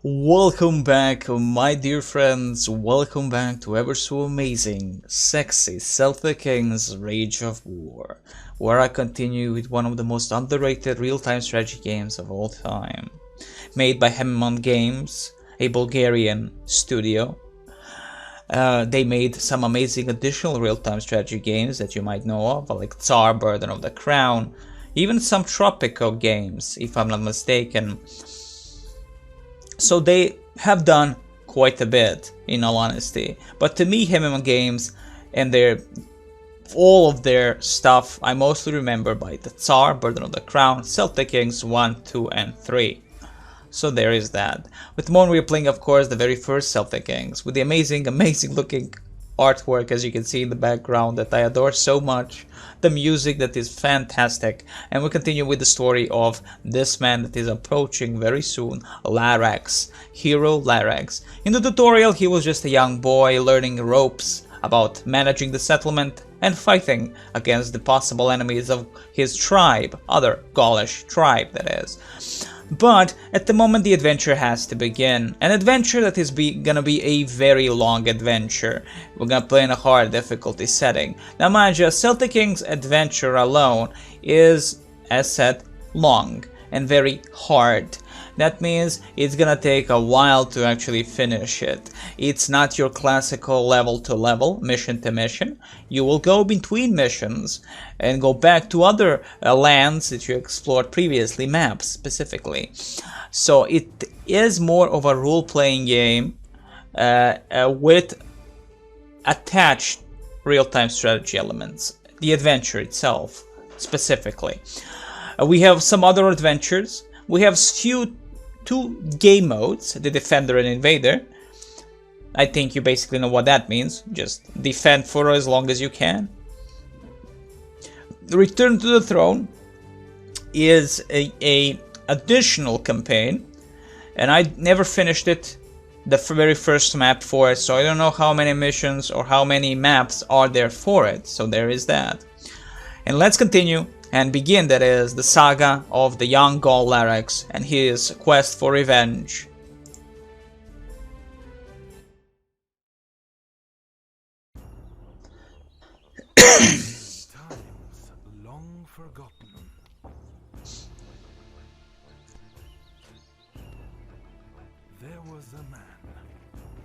Welcome back, my dear friends. Welcome back to ever so amazing, sexy Celtic Kings Rage of War, where I continue with one of the most underrated real-time strategy games of all time. Made by Haemimont Games, a Bulgarian studio. They made some amazing additional real-time strategy games that you might know of, like Tsar, Burden of the Crown, even some tropical games, if I'm not mistaken. So they have done quite a bit, in all honesty. But to me, Haemimont Games and all of their stuff, I mostly remember by the Tsar, Burden of the Crown, Celtic Kings 1, 2, and 3. So there is that. With Mon, we are playing, of course, the very first Celtic Kings, with the amazing looking artwork, as you can see in the background, that I adore so much. The music that is fantastic. And we continue with the story of this man that is approaching very soon, Larax, hero Larax. In the tutorial, he was just a young boy learning ropes about managing the settlement and fighting against the possible enemies of his tribe, other Gaulish tribe that is. But at the moment the adventure has to begin, an adventure that is gonna be a very long adventure. We're gonna play in a hard difficulty setting. Now mind you, Celtic King's adventure alone is, as said, long and very hard. That means it's gonna take a while to actually finish it. It's not your classical level to level, mission to mission. You will go between missions and go back to other lands that you explored previously, maps specifically. So it is more of a role-playing game with attached real-time strategy elements. The adventure itself, specifically. We have some other adventures. We have two game modes, the Defender and Invader. I think you basically know what that means. Just defend for as long as you can. Return to the Throne is a additional campaign, and I never finished it, the very first map for it, so I don't know how many missions or how many maps are there for it, so there is that. And let's continue and begin, that is, the saga of the young Gaul Larax and his quest for revenge. Times long forgotten. There was a man,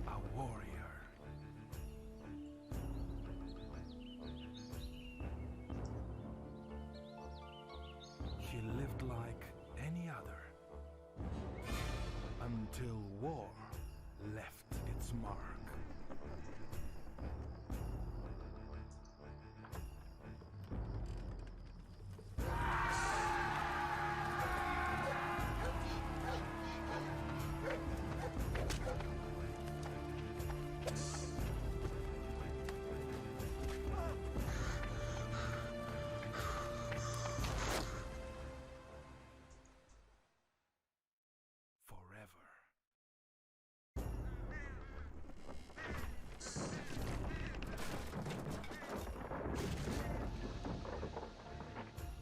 a warrior. He lived like any other, until war left its mark.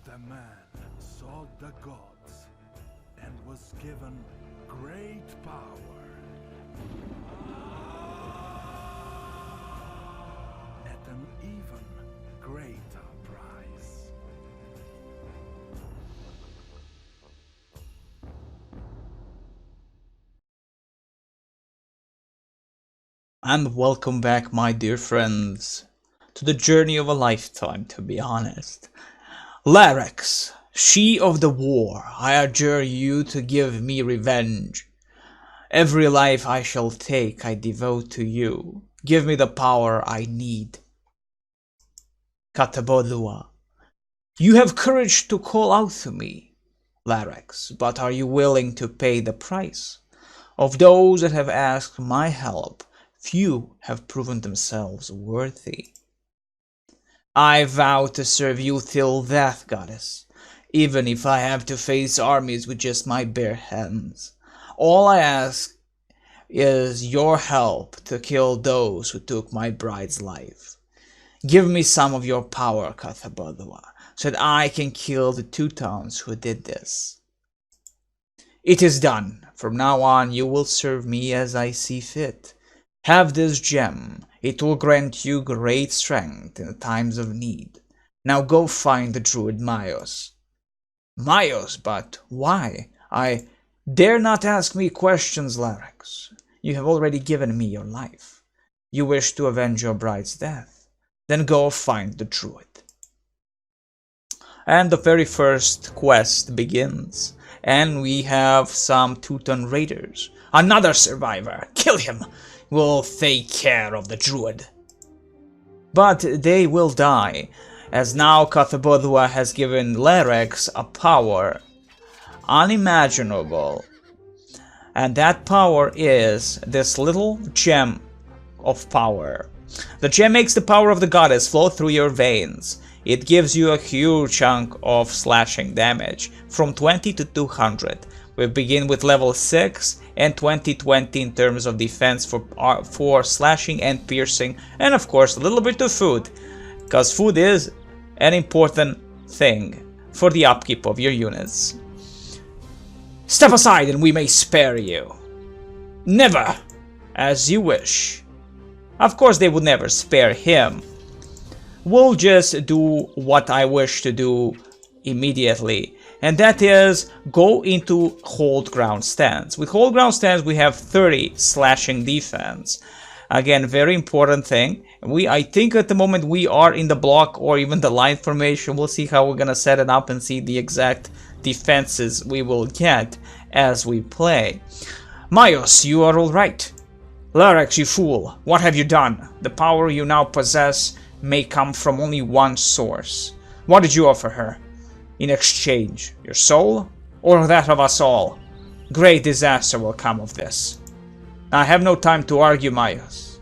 The man saw the gods and was given great power. At an even greater price. And welcome back, my dear friends, to the journey of a lifetime, to be honest. Larax, she of the war, I adjure you to give me revenge. Every life I shall take I devote to you. Give me the power I need. Katabodua, you have courage to call out to me, Larax, but are you willing to pay the price? Of those that have asked my help, few have proven themselves worthy. I vow to serve you till death, goddess, even if I have to face armies with just my bare hands. All I ask is your help to kill those who took my bride's life. Give me some of your power, Kathabadua, so that I can kill the Teutons who did this. It is done. From now on you will serve me as I see fit. Have this gem. It will grant you great strength in the times of need. Now go find the druid Myos. Myos? But why? I dare not ask me questions, Larax. You have already given me your life. You wish to avenge your bride's death. Then go find the druid. And the very first quest begins. And we have some Teuton raiders. Another survivor. Kill him. We'll take care of the druid. But they will die, as now Pt.4 has given Larax a power unimaginable. And that power is this little gem of power. The gem makes the power of the goddess flow through your veins. It gives you a huge chunk of slashing damage, from 20 to 200. We begin with level 6 and 20 in terms of defense for slashing and piercing, and of course a little bit of food, because food is an important thing for the upkeep of your units. Step aside and we may spare you. Never! As you wish. Of course they would never spare him. We'll just do what I wish to do immediately, and that is go into hold ground stance. With hold ground stance we have 30 slashing defense. Again, very important thing. I think at the moment we are in the block or even the line formation. We'll see how we're gonna set it up and see the exact defenses we will get as we play. Myos, you are alright. Larax, you fool, what have you done? The power you now possess may come from only one source. What did you offer her? In exchange, your soul or that of us all? Great disaster will come of this. I have no time to argue, Myos.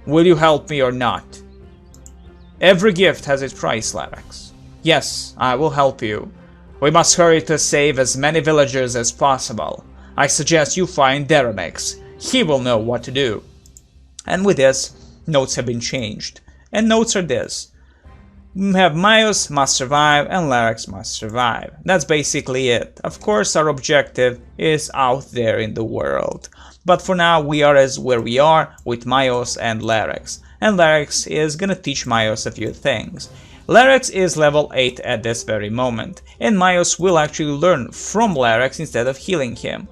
Will you help me or not? Every gift has its price, Larax. Yes, I will help you. We must hurry to save as many villagers as possible. I suggest you find Deramex. He will know what to do. And with this, notes have been changed. And notes are this. We have Myos must survive and Larax must survive. That's basically it. Of course our objective is out there in the world. But for now we are as where we are with Myos and Larax. And Larax is gonna teach Myos a few things. Larax is level 8 at this very moment. And Myos will actually learn from Larax instead of healing him.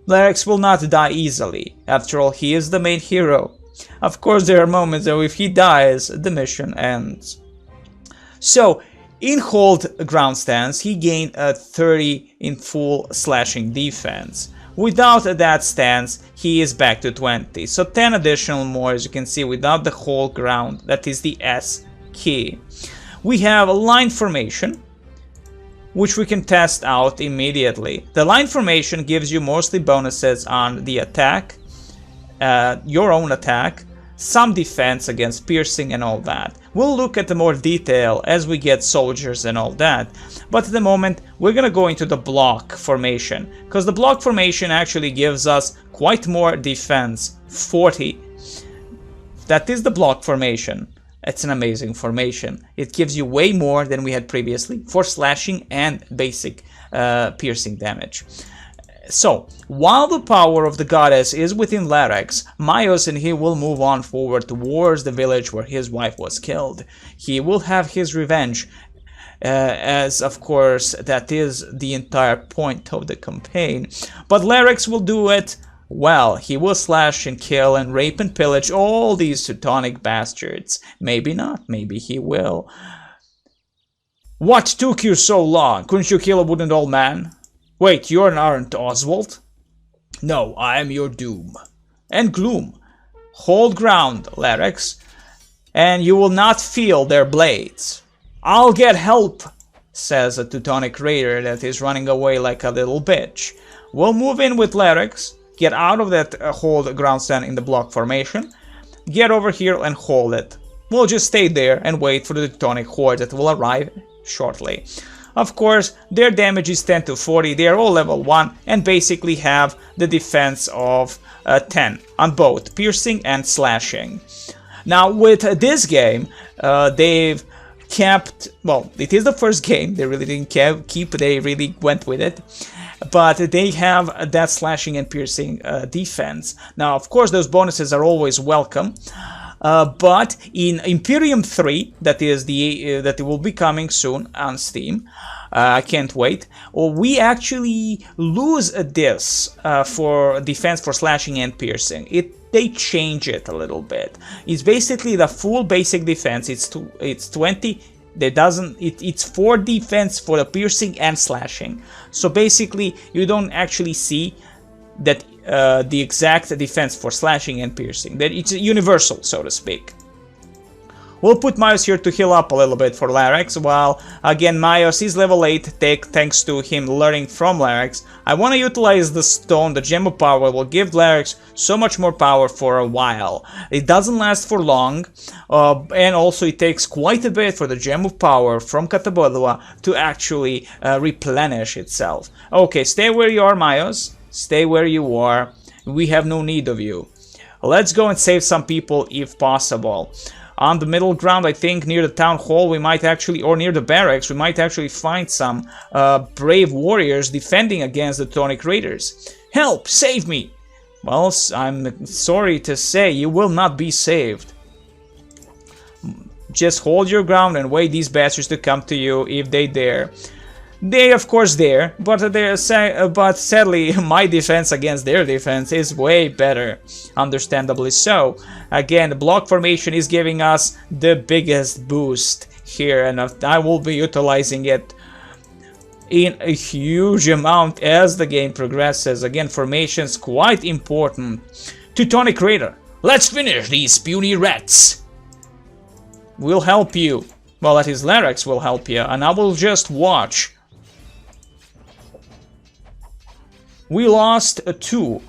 Larax will not die easily. After all, he is the main hero. Of course there are moments where if he dies, the mission ends. So, in hold ground stance, he gained a 30 in full slashing defense. Without that stance, he is back to 20. So 10 additional more, as you can see, without the hold ground, that is the S key. We have a line formation, which we can test out immediately. The line formation gives you mostly bonuses on the attack, your own attack, some defense against piercing and all that. We'll look at the more detail as we get soldiers and all that, but at the moment we're gonna go into the block formation, because the block formation actually gives us quite more defense, 40. That is the block formation. It's an amazing formation. It gives you way more than we had previously for slashing and basic piercing damage. So, while the power of the goddess is within Larax, Myos and he will move on forward towards the village where his wife was killed. He will have his revenge, as of course that is the entire point of the campaign. But Larax will do it well. He will slash and kill and rape and pillage all these Teutonic bastards. Maybe not, maybe he will. What took you so long? Couldn't you kill a wooden old man? Wait, you aren't Oswald? No, I am your doom. And gloom. Hold ground, Larax, and you will not feel their blades. I'll get help, says a Teutonic raider that is running away like a little bitch. We'll move in with Larax, get out of that hold ground stand in the block formation, get over here and hold it. We'll just stay there and wait for the Teutonic horde that will arrive shortly. Of course, their damage is 10 to 40, they are all level 1 and basically have the defense of 10 on both piercing and slashing. Now with this game, they've kept, well, it is the first game, they really didn't keep, they really went with it. but they have that slashing and piercing defense. Now, of course, those bonuses are always welcome. But in Imperium 3, that is that will be coming soon on Steam, I can't wait. We actually lose this for defense for slashing and piercing. They change it a little bit. It's basically the full basic defense. It's 20. It's 4 defense for the piercing and slashing. So basically, you don't actually see that the exact defense for slashing and piercing. That it's universal, so to speak. We'll put Myos here to heal up a little bit for Larax, while again Myos is level 8 thanks to him learning from Larax. I want to utilize the stone, the Gem of Power will give Larax so much more power for a while. It doesn't last for long, and also it takes quite a bit for the Gem of Power from Katabodua to actually replenish itself. Okay, stay where you are, Myos. Stay where you are. We have no need of you. Let's go and save some people if possible. On the middle ground, I think near the town hall, we might actually, or near the barracks, we might actually find some brave warriors defending against the Teutonic raiders. Help! Save me! Well, I'm sorry to say, you will not be saved. Just hold your ground and wait these bastards to come to you if they dare. They, of course, dare, but sadly, my defense against their defense is way better, understandably so. Again, the block formation is giving us the biggest boost here, and I will be utilizing it in a huge amount as the game progresses. Again, formation's quite important. Teutonic Raider, let's finish these puny rats! We'll help you. Well, that is, Larax will help you, and I will just watch. We lost 2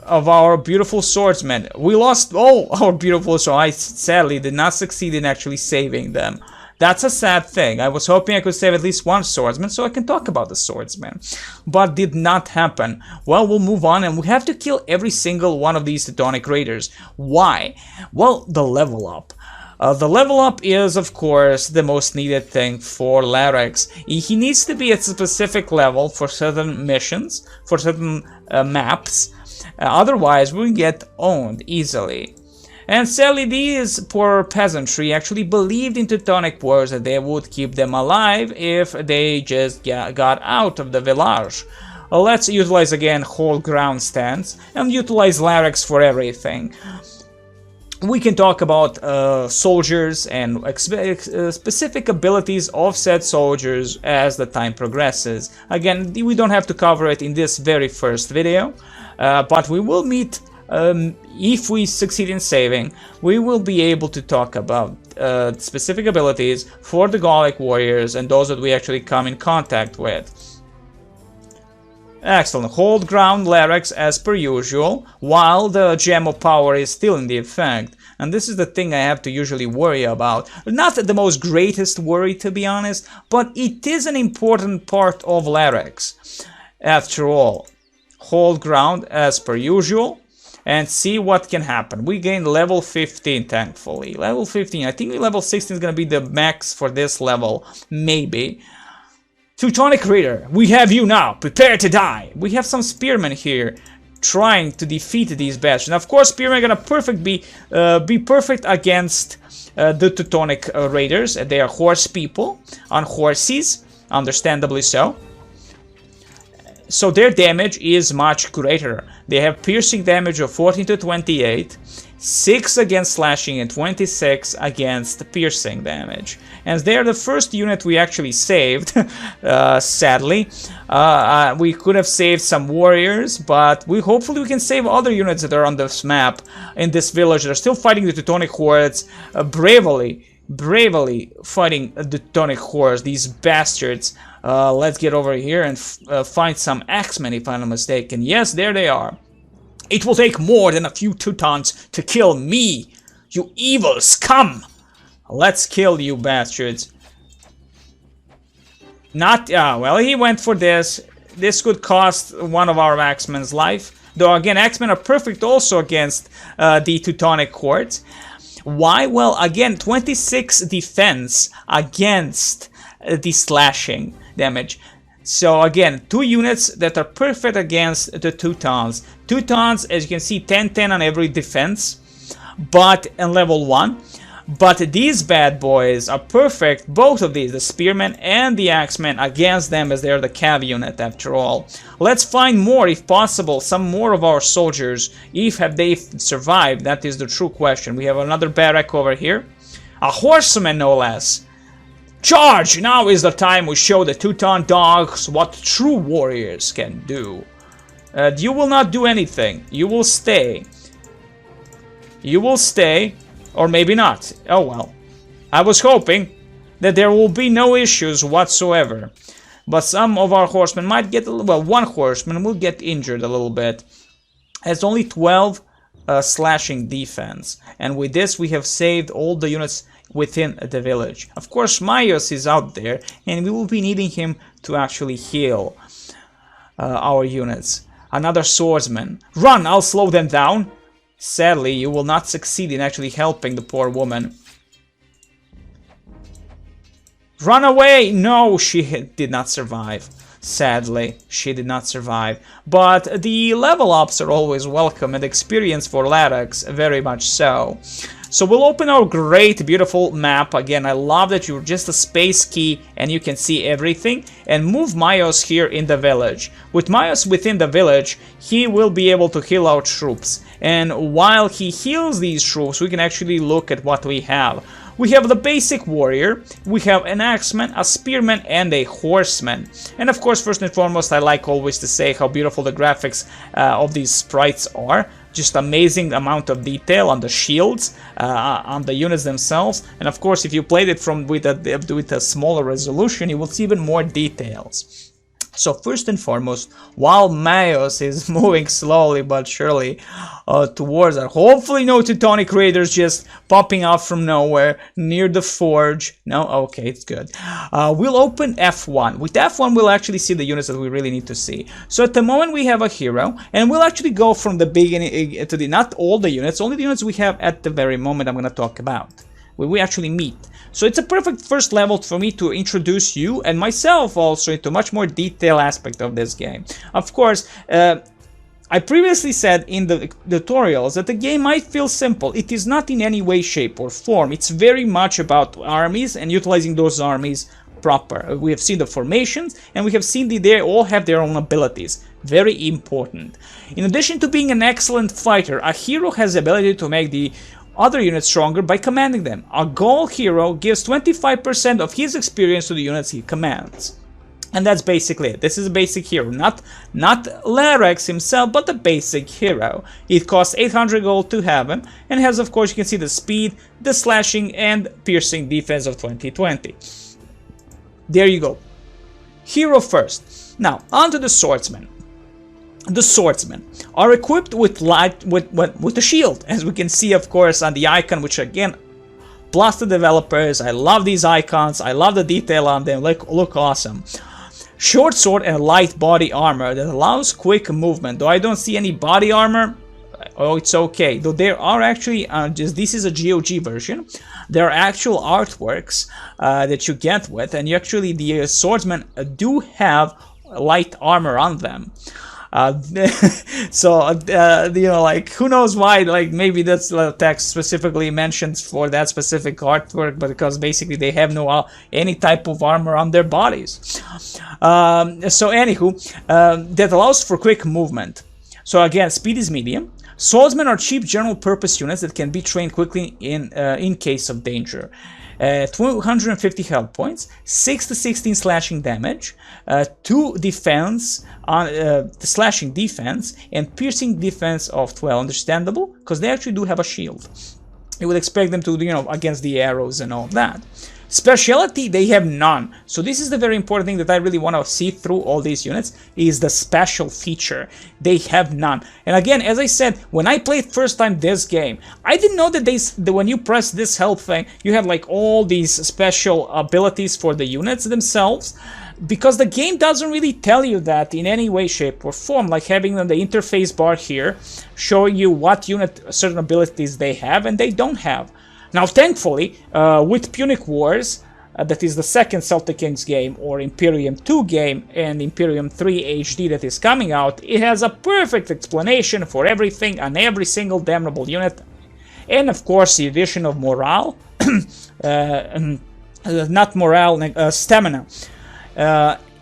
of our beautiful swordsmen. We lost all our beautiful swords. I sadly did not succeed in actually saving them. That's a sad thing. I was hoping I could save at least 1 swordsman so I can talk about the swordsman. But did not happen. Well, we'll move on, and we have to kill every single one of these Teutonic raiders. Why? Well, the level up. The level up is, of course, the most needed thing for Larax. He needs to be at a specific level for certain missions, for certain maps. Otherwise, we'll get owned easily. And sadly, these poor peasantry actually believed in Teutonic wars that they would keep them alive if they just got out of the village. Let's utilize again whole ground stance and utilize Larax for everything. We can talk about soldiers and specific abilities of said soldiers as the time progresses. Again, we don't have to cover it in this very first video, but we will meet, if we succeed in saving, we will be able to talk about specific abilities for the Gallic warriors and those that we actually come in contact with. Excellent. Hold ground Larax as per usual, while the Gem of Power is still in the effect. And this is the thing I have to usually worry about. Not the most greatest worry, to be honest, but it is an important part of Larax. After all, hold ground as per usual and see what can happen. We gained level 15, thankfully. Level 15. I think level 16 is going to be the max for this level. Maybe. Teutonic Raider, we have you now. Prepare to die. We have some spearmen here trying to defeat these bastards. And of course, spearmen are gonna be perfect against the Teutonic raiders. They are horse people on horses, understandably so. So their damage is much greater. They have piercing damage of 14 to 28, 6 against slashing and 26 against piercing damage. And they're the first unit we actually saved, sadly. We could have saved some warriors, but hopefully we can save other units that are on this map, in this village, that are still fighting the Teutonic hordes, bravely fighting the Teutonic hordes, these bastards. Let's get over here and find some axemen, if I'm not mistaken. Yes, there they are. It will take more than a few Teutons to kill me, you evil scum! Let's kill you bastards. Well, he went for this. This could cost one of our axemen's life. Though, again, axemen are perfect also against the Teutonic hordes. Why? Well, again, 26 defense against the slashing damage. So again, 2 units that are perfect against the Teutons. Teutons, as you can see, 10-10 on every defense, but in level 1. But these bad boys are perfect, both of these, the Spearmen and the Axemen, against them, as they are the cav unit after all. Let's find more, if possible, some more of our soldiers. If have they survived, that is the true question. We have another barrack over here. A horseman, no less. Charge! Now is the time we show the Teuton dogs what true warriors can do. You will not do anything. You will stay. You will stay. Or maybe not. Oh well. I was hoping that there will be no issues whatsoever. But some of our horsemen might get a little... Well, one horseman will get injured a little bit. Has only 12 slashing defense. And with this we have saved all the units within the village. Of course, Myos is out there. And we will be needing him to actually heal our units. Another swordsman. Run! I'll slow them down. Sadly, you will not succeed in actually helping the poor woman. Run away! No, she did not survive. Sadly, she did not survive. But the level ups are always welcome, and experience for Larax, very much so. So we'll open our great, beautiful map. Again, I love that you're just a space key and you can see everything. And move Myos here in the village. With Myos within the village, he will be able to heal our troops. And while he heals these troops, we can actually look at what we have. We have the basic warrior, we have an axeman, a spearman, and a horseman. And of course, first and foremost, I like always to say how beautiful the graphics of these sprites are. Just amazing amount of detail on the shields, on the units themselves. And of course, if you played it with a smaller resolution, you will see even more details. So first and foremost, while Myos is moving slowly but surely towards us, hopefully no Teutonic raiders just popping out from nowhere near the forge. No? Okay, it's good. We'll open F1. With F1, we'll actually see the units that we really need to see. So at the moment, we have a hero, and we'll actually go from the beginning to the, not all the units, only the units we have at the very moment I'm going to talk about. When we actually meet. So it's a perfect first level for me to introduce you and myself also into much more detailed aspect of this game. Of course, I previously said in the tutorials that the game might feel simple. It is not in any way, shape or form. It's very much about armies and utilizing those armies proper. We have seen the formations and we have seen they all have their own abilities. Very important. In addition to being an excellent fighter, a hero has the ability to make the other units stronger by commanding them. A Gaul hero gives 25% of his experience to the units he commands. And that's basically it. This is a basic hero. Not Larax himself, but the basic hero. It costs 800 gold to have him, and has, of course, you can see the speed, the slashing, and piercing defense of 2020. There you go. Hero first. Now, onto the swordsman. The swordsmen are equipped with a shield, as we can see, of course, on the icon, which again, plus the developers. I love these icons. I love the detail on them. Look awesome. Short sword and light body armor that allows quick movement. Though I don't see any body armor, oh, it's okay. Though there are actually this is a GOG version. There are actual artworks that you get with, and the swordsmen do have light armor on them. So you know, like, who knows why, like, maybe that's the text specifically mentioned for that specific artwork, but because basically they have no any type of armor on their bodies. So anywho, that allows for quick movement. So again, speed is medium. Swordsmen are cheap general purpose units that can be trained quickly in case of danger. 250 health points, 6 to 16 slashing damage, 2 defense on slashing defense, and piercing defense of 12. Understandable, because they actually do have a shield. You would expect them to, you know, against the arrows and all that. Speciality, they have none. So this is the very important thing that I really want to see through all these units, is the special feature. They have none. And again, as I said, when I played first time this game, I didn't know that when you press this help thing, you have like all these special abilities for the units themselves. Because the game doesn't really tell you that in any way, shape or form, like having the interface bar here showing you what unit certain abilities they have and they don't have. Now, thankfully, with Punic Wars, that is the second Celtic Kings game, or Imperium 2 game, and Imperium 3 HD that is coming out, it has a perfect explanation for everything on every single damnable unit. And of course the addition of morale, not morale, stamina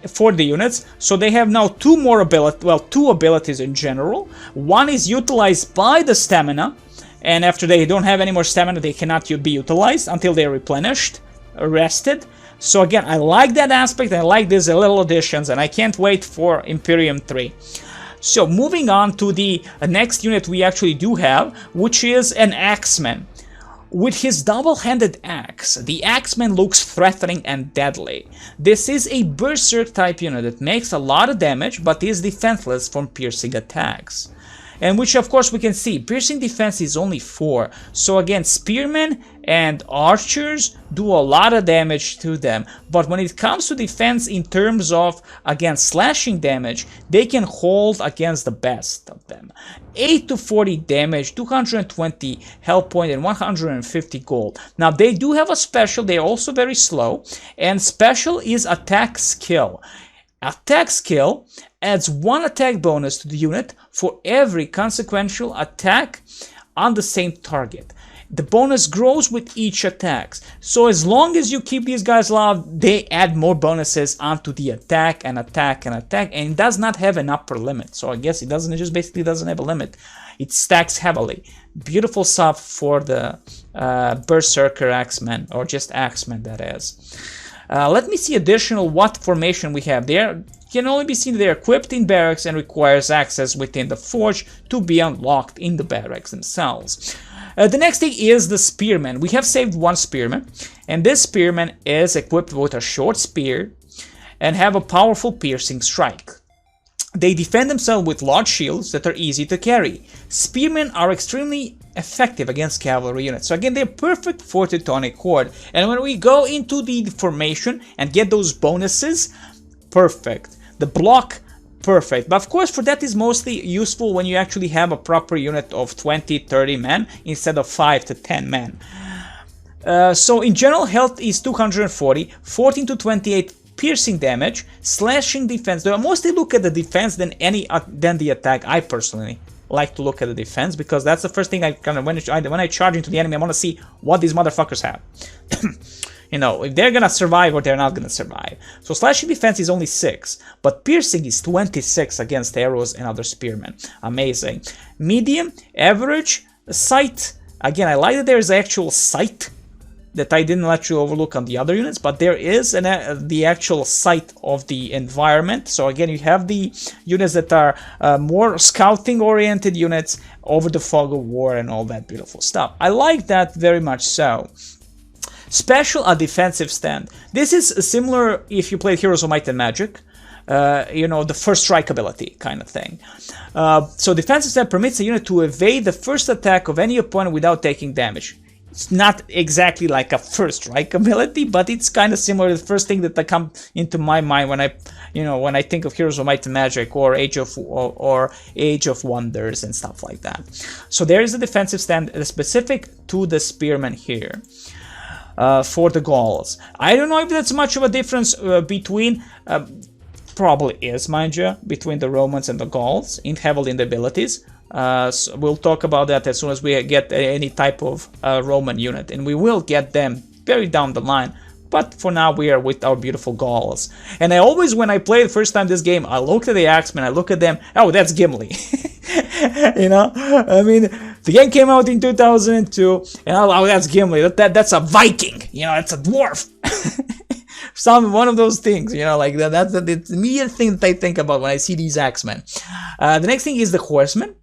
for the units. So they have now two abilities in general. One is utilized by the stamina, and after they don't have any more stamina, they cannot be utilized until they're replenished, rested. So again, I like that aspect, I like these little additions, and I can't wait for Imperium 3. So moving on to the next unit we actually do have, which is an Axeman. With his double-handed axe, the Axeman looks threatening and deadly. This is a berserk type unit that makes a lot of damage, but is defenseless from piercing attacks. And which of course we can see, piercing defense is only 4, so again, spearmen and archers do a lot of damage to them, but when it comes to defense in terms of, again, slashing damage, they can hold against the best of them. 8 to 40 damage, 220 health point, and 150 gold. Now they do have a special, they're also very slow, and special is attack skill. Attack skill adds 1 attack bonus to the unit for every consequential attack on the same target. The bonus grows with each attack. So as long as you keep these guys alive, they add more bonuses onto the attack and attack and attack, and it does not have an upper limit. So I guess it just basically doesn't have a limit. It stacks heavily. Beautiful stuff for the Berserker Axeman, or just Axeman that is. Let me see additional what formation we have. There can only be seen they are equipped in barracks and requires access within the forge to be unlocked in the barracks themselves. The next thing is the Spearman. We have saved one Spearman, and this Spearman is equipped with a short spear and have a powerful piercing strike. They defend themselves with large shields that are easy to carry. Spearmen are extremely effective against cavalry units. So again, they're perfect for Teutonic Horde. And when we go into the formation and get those bonuses, perfect. The block, perfect. But of course, for that is mostly useful when you actually have a proper unit of 20-30 men instead of 5 to 10 men. So in general, health is 240, 14 to 28 piercing damage, slashing defense. I mostly look at the defense than the attack. I personally like to look at the defense because that's the first thing I kind of when I charge into the enemy, I want to see what these motherfuckers have. You know, if they're gonna survive or they're not gonna survive. So slashing defense is only 6, but piercing is 26 against arrows and other spearmen. Amazing. Medium, average, sight. Again, I like that there is actual sight that I didn't let you overlook on the other units, but there is the actual sight of the environment. So again, you have the units that are more scouting-oriented units over the fog of war and all that beautiful stuff. I like that very much so. Special, a defensive stand. This is similar if you played Heroes of Might and Magic. You know, the first strike ability kind of thing. So defensive stand permits a unit to evade the first attack of any opponent without taking damage. It's not exactly like a first strike ability, but it's kind of similar to the first thing that comes into my mind when I think of Heroes of Might and Magic or Age of Wonders and stuff like that. So there is a defensive stand specific to the Spearman here. For the Gauls, I don't know if that's much of a difference between. Probably is, mind you, between the Romans and the Gauls heavily in the abilities. So we'll talk about that as soon as we get any type of Roman unit, and we will get them very down the line. But for now, we are with our beautiful Gauls. And I always, when I played the first time this game, I looked at the Axemen, I look at them, oh, that's Gimli. You know, I mean, the game came out in 2002, and oh, that's Gimli. That's a Viking. You know, it's a dwarf. One of those things, you know, like that's the immediate thing that I think about when I see these Axemen. The next thing is the horsemen.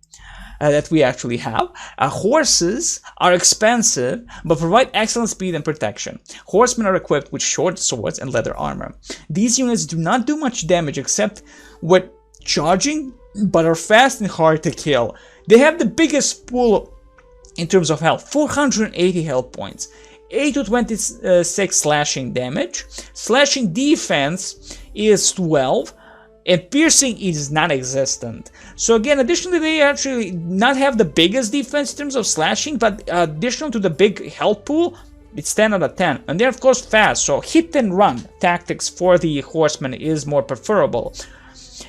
That we actually have. Horses are expensive, but provide excellent speed and protection. Horsemen are equipped with short swords and leather armor. These units do not do much damage except with charging, but are fast and hard to kill. They have the biggest pool in terms of health, 480 health points, 8 to 26 slashing damage. Slashing defense is 12. And piercing is non-existent. So again, additionally, they actually not have the biggest defense in terms of slashing, but additional to the big health pool, It's 10 out of 10. And they're of course fast, so hit and run tactics for the horsemen is more preferable.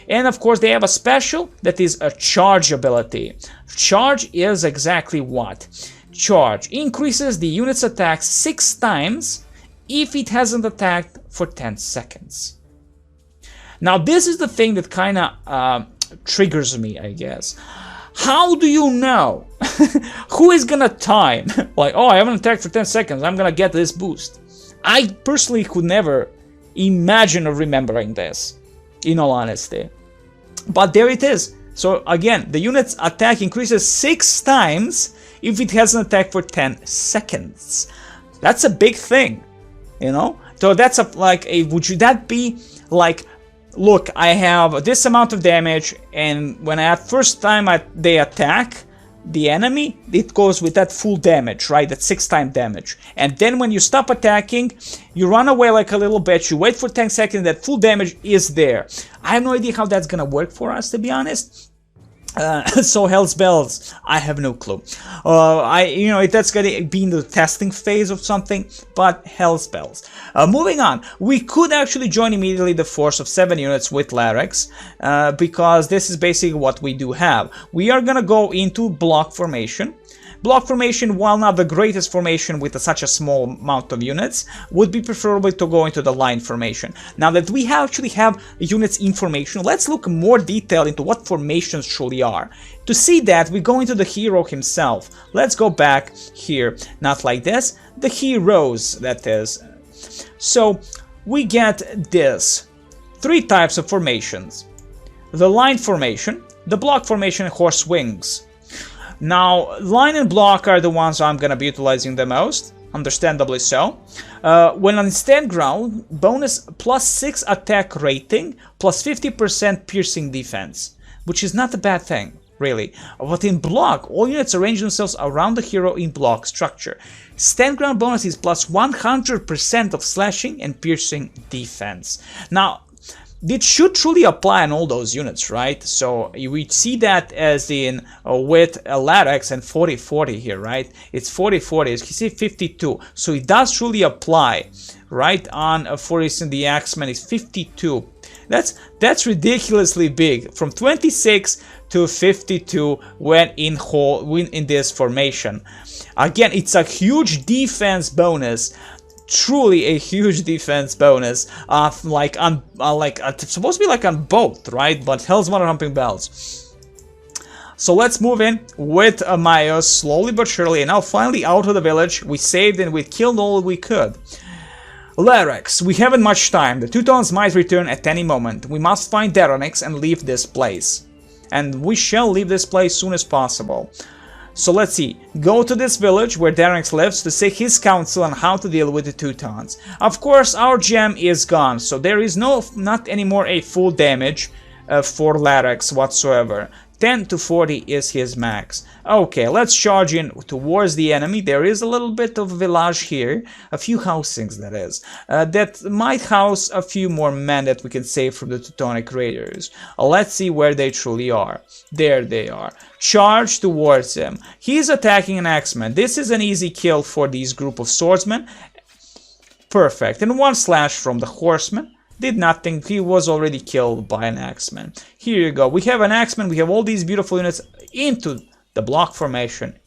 And of course they have a special that is a charge ability. Charge is exactly what? Charge increases the unit's attack 6 times if it hasn't attacked for 10 seconds. Now this is the thing that kind of triggers me, I guess. How do you know? Who is gonna time? Like, oh, I haven't attacked for 10 seconds, I'm gonna get this boost. I personally could never imagine of remembering this, in all honesty. But there it is. So again, the unit's attack increases 6 times if it hasn't attacked for 10 seconds. That's a big thing, you know? So that's like a, would that be like, look, I have this amount of damage, and when first time they attack the enemy, it goes with that full damage, right? That 6-time damage. And then when you stop attacking, you run away like a little bitch, you wait for 10 seconds, that full damage is there. I have no idea how that's gonna work for us, to be honest. So Hell's Bells, I have no clue. That's gonna be in the testing phase of something, but Hell's Bells. Moving on, we could actually join immediately the force of 7 units with Larax, because this is basically what we do have. We are gonna go into block formation. Block formation, while not the greatest formation with such a small amount of units, would be preferable to go into the line formation. Now that we actually have units in formation, let's look more detailed into what formations truly are. To see that, we go into the hero himself. Let's go back here, not like this, the heroes, that is. So we get this. 3 types of formations. The line formation, the block formation, and horse wings. Now, line and block are the ones I'm gonna be utilizing the most, understandably so. When on stand ground, bonus +6 attack rating, plus 50% piercing defense, which is not a bad thing, really. But in block, all units arrange themselves around the hero in block structure. Stand ground bonus is plus 100% of slashing and piercing defense. Now, it should truly apply on all those units, right? So we see that as in with Larax and 40-40 here, right? It's 40-40, you see 52, so it does truly apply, right? On, for instance, the Axeman is 52. That's ridiculously big, from 26 to 52 when in this formation. Again, it's a huge defense bonus. Truly a huge defense bonus, it's supposed to be like on both, right? But hell's mother humping bells. So let's move in with Mayos slowly but surely, and now finally out of the village. We saved and we killed all we could. Larax, we haven't much time. The Teutons might return at any moment. We must find Deronix and leave this place. And we shall leave this place soon as possible. So let's see, go to this village where Deronix lives to seek his counsel on how to deal with the Teutons. Of course, our gem is gone, so there is not anymore a full damage for Larax whatsoever. 10 to 40 is his max. Okay, let's charge in towards the enemy. There is a little bit of village here, a few housings that is, that might house a few more men that we can save from the Teutonic Raiders. Let's see where they truly are. There they are. Charge towards him. He's attacking an axeman. This is an easy kill for these group of swordsmen. Perfect. And 1 slash from the horseman. Did nothing, he was already killed by an axeman. Here you go, we have an axeman, we have all these beautiful units into the block formation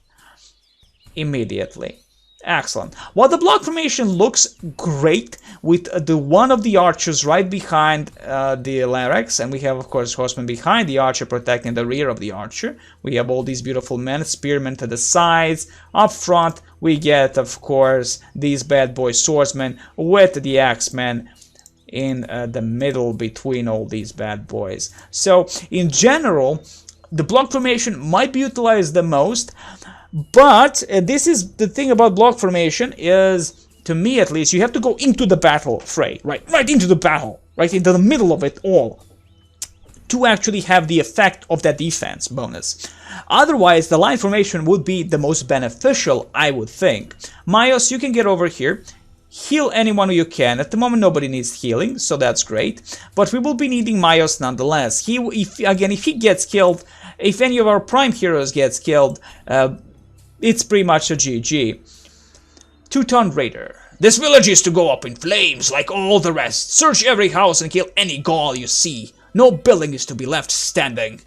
immediately. Excellent. While the block formation looks great with the one of the archers right behind the Larax, and we have of course horsemen behind the archer protecting the rear of the archer. We have all these beautiful men, spearmen to the sides. Up front we get of course these bad boy swordsmen with the axemen in the middle between all these bad boys. So in general, the block formation might be utilized the most, but this is the thing about block formation is, to me at least, you have to go into the battle fray, right into the battle, right into the middle of it all, to actually have the effect of that defense bonus. Otherwise, the line formation would be the most beneficial, I would think. Mayos, you can get over here. Heal anyone you can. At the moment nobody needs healing, so that's great. But we will be needing Mayos nonetheless. If he gets killed, if any of our prime heroes gets killed, it's pretty much a GG. Teuton Raider. This village is to go up in flames like all the rest. Search every house and kill any Gaul you see. No building is to be left standing.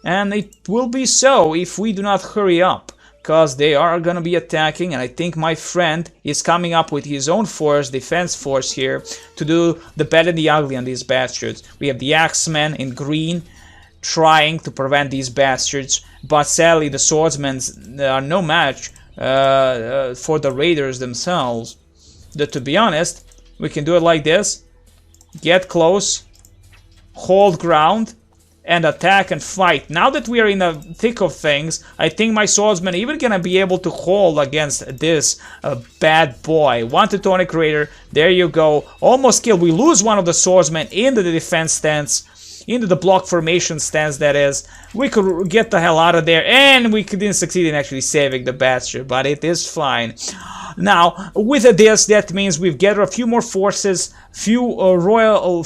And it will be so if we do not hurry up, because they are gonna be attacking, and I think my friend is coming up with his own force, defense force here, to do the bad and the ugly on these bastards. We have the Axemen in green, trying to prevent these bastards, but sadly the swordsmen are no match for the raiders themselves. To be honest, we can do it like this: get close, hold ground, and attack and fight. Now that we are in the thick of things, I think my swordsmen are even gonna be able to hold against this bad boy. One Teutonic Raider, there you go, almost killed. We lose one of the swordsmen into the defense stance, into the block formation stance, that is. We could get the hell out of there, and we didn't succeed in actually saving the bastard, but it is fine. Now, with this, that means we've gathered a few more forces, few loyal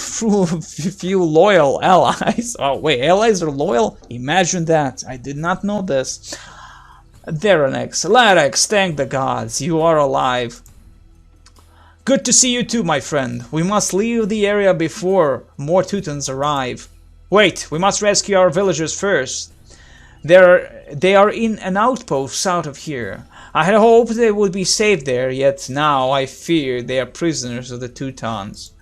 allies. Oh wait, allies are loyal? Imagine that. I did not know this. Larax, thank the gods, you are alive. Good to see you too, my friend. We must leave the area before more Teutons arrive. Wait, we must rescue our villagers first. They are in an outpost south of here. I had hoped they would be safe there, yet now I fear they are prisoners of the Teutons.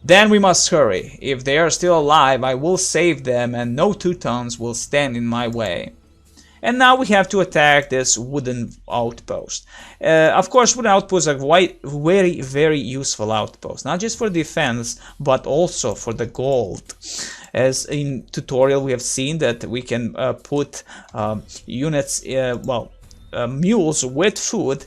Then we must hurry. If they are still alive, I will save them, and no Teutons will stand in my way. And now we have to attack this wooden outpost. Of course, wooden outposts are very, very useful outposts. Not just for defense, but also for the gold. As in tutorial we have seen that we can put units, mules with food,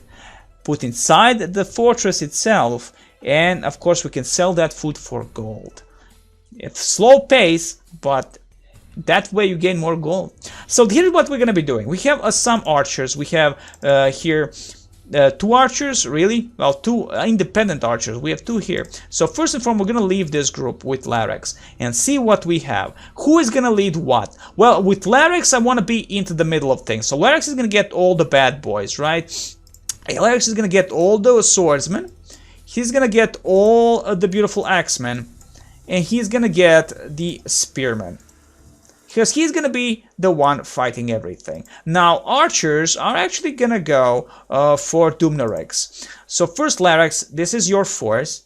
put inside the fortress itself, and of course we can sell that food for gold. It's slow pace, but that way you gain more gold. So here's what we're gonna be doing. We have some archers. We have here 2 archers, really? Well, 2 independent archers. We have 2 here. So first and foremost, we're gonna leave this group with Larax and see what we have. Who is gonna lead what? Well, with Larax, I want to be into the middle of things. So Larax is gonna get all the bad boys, right? Larax is gonna get all those swordsmen. He's gonna get all the beautiful axemen, and he's gonna get the spearmen, because he's gonna be the one fighting everything. Now, archers are actually gonna go for Dumnorix. So first, Larax, this is your force.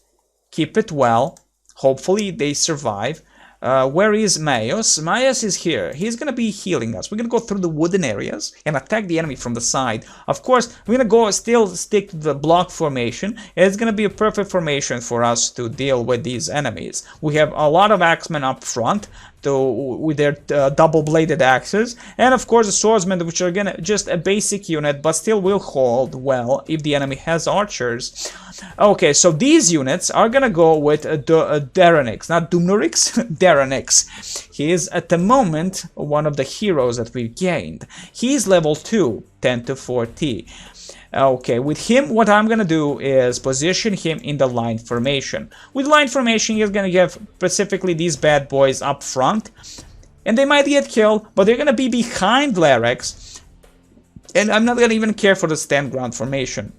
Keep it well. Hopefully they survive. Where is Maios? Maios is here. He's gonna be healing us. We're gonna go through the wooden areas and attack the enemy from the side. Of course, we're gonna still stick to the block formation. It's gonna be a perfect formation for us to deal with these enemies. We have a lot of axemen up front with their double-bladed axes, and of course the swordsmen, which are gonna just a basic unit, but still will hold well if the enemy has archers. Okay, so these units are gonna go with Daranix, not Dumnorix, Daranix. He is at the moment one of the heroes that we've gained. He's level 2, Pt.4 T. Okay, with him, what I'm gonna do is position him in the line formation. With line formation, he's gonna have specifically these bad boys up front, and they might get killed, but they're gonna be behind Larax, and I'm not gonna even care for the stand ground formation.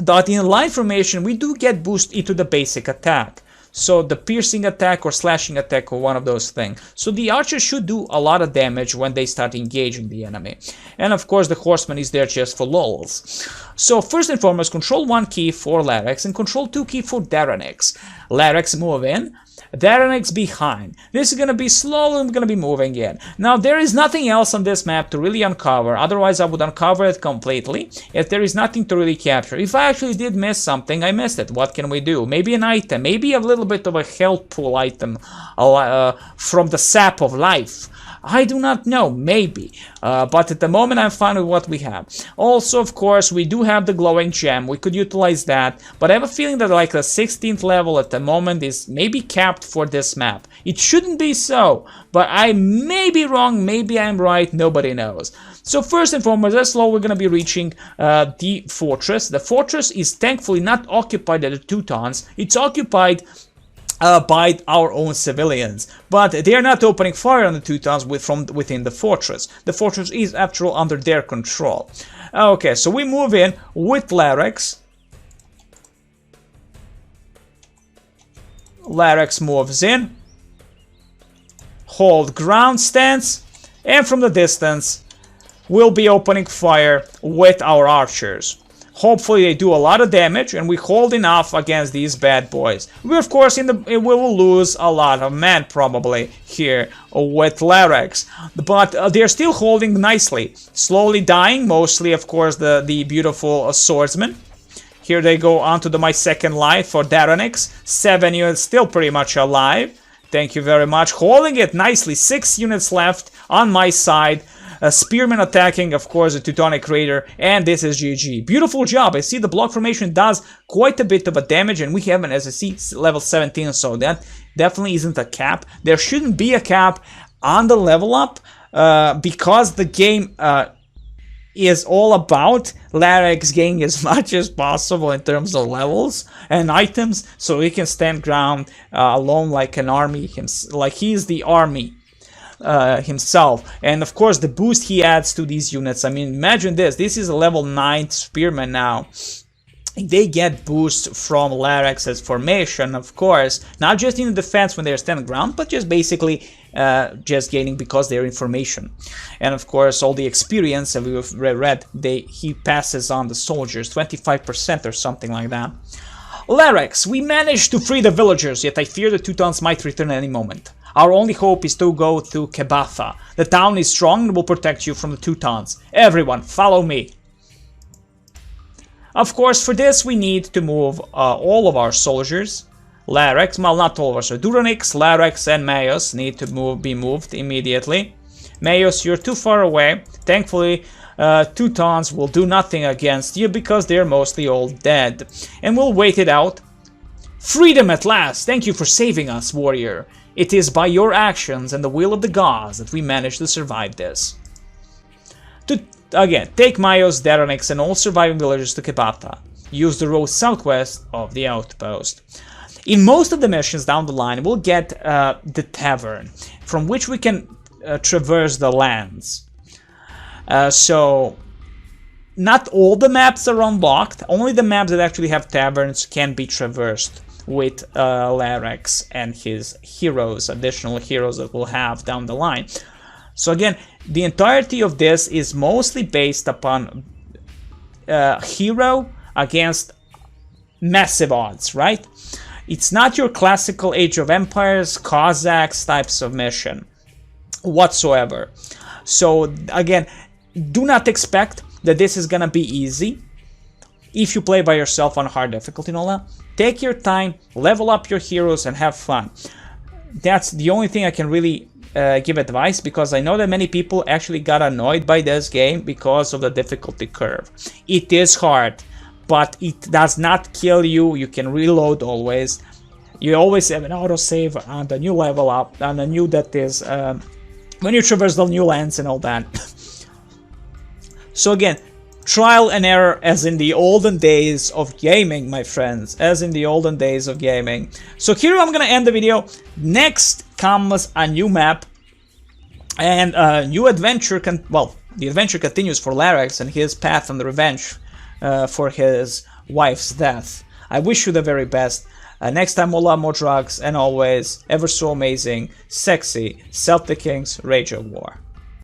But in line formation, we do get boost into the basic attack. So the piercing attack or slashing attack or one of those things. So the archers should do a lot of damage when they start engaging the enemy. And of course the horseman is there just for lulz. So first and foremost, control 1 key for Larax and control 2 key for Daranix. Larax move in, Daranix behind. This is gonna be slow and gonna be moving in. Now there is nothing else on this map to really uncover, otherwise I would uncover it completely, if there is nothing to really capture. If I actually did miss something, I missed it. What can we do? Maybe an item, maybe a little bit of a health pool item from the sap of life. I do not know, maybe, but at the moment I'm fine with what we have. Also, of course, we do have the glowing gem, we could utilize that, but I have a feeling that like the 16th level at the moment is maybe capped for this map. It shouldn't be so, but I may be wrong, maybe I'm right, nobody knows. So first and foremost, as slow we're going to be reaching the fortress. The fortress is thankfully not occupied by the Teutons, it's occupied by our own civilians, but they are not opening fire on the Teutons from within the fortress. The fortress is, after all, under their control. Okay, so we move in with Larax. Larax moves in, hold ground stance, and from the distance we'll be opening fire with our archers. Hopefully they do a lot of damage and we hold enough against these bad boys. We, of course, we will lose a lot of men probably here with Larax, but they're still holding nicely, slowly dying, mostly, of course, the beautiful swordsmen. Here they go onto my second life for Daronix. 7 units still pretty much alive. Thank you very much. Holding it nicely. 6 units left on my side. Spearmen attacking, of course, the Teutonic Raider, and this is GG. Beautiful job. I see the block formation does quite a bit of a damage, and we have an, as I see, level 17, so that definitely isn't a cap. There shouldn't be a cap on the level up, because the game is all about Larax gaining as much as possible in terms of levels and items, so he can stand ground alone like an army, like he's the army himself. And of course the boost he adds to these units, I mean, imagine this is a level 9 spearman now. They get boost from Larax's formation, of course, not just in the defense when they're standing ground, but just basically just gaining because they're in formation. And of course all the experience that we've read, he passes on the soldiers, 25% or something like that. Larax, we managed to free the villagers, yet I fear the Teutons might return at any moment. Our only hope is to go to Kebatha. The town is strong and will protect you from the Teutons. Everyone, follow me. Of course, for this we need to move all of our soldiers. Larax, well, not all of us, so Duranix, Larax, and Mayos need to be moved immediately. Mayos, you're too far away. Thankfully, Teutons will do nothing against you because they're mostly all dead. And we'll wait it out. Freedom at last! Thank you for saving us, warrior. It is by your actions and the will of the gods that we managed to survive this. Again, take Mayos, Daronix, and all surviving villagers to Kebatha. Use the road southwest of the outpost. In most of the missions down the line, we'll get the tavern, from which we can traverse the lands. So, not all the maps are unlocked. Only the maps that actually have taverns can be traversed with Larax and his heroes, additional heroes that we'll have down the line. So again, the entirety of this is mostly based upon hero against massive odds, right? It's not your classical Age of Empires, Cossacks types of mission whatsoever. So again, do not expect that this is gonna be easy if you play by yourself on hard difficulty and all that. Take your time, level up your heroes, and have fun. That's the only thing I can really give advice, because I know that many people actually got annoyed by this game because of the difficulty curve. It is hard, but it does not kill you. You can reload always. You always have an autosave on the new level up, on the new, that is, when you traverse the new lands and all that. So again, trial and error as in the olden days of gaming, my friends, as in the olden days of gaming. So here I'm gonna end the video. Next comes a new map and a new adventure. The adventure continues for Larax and his path on the revenge for his wife's death. I wish you the very best. Next time we'll have more drugs, and always, ever so amazing, sexy, Celtic Kings, Rage of War.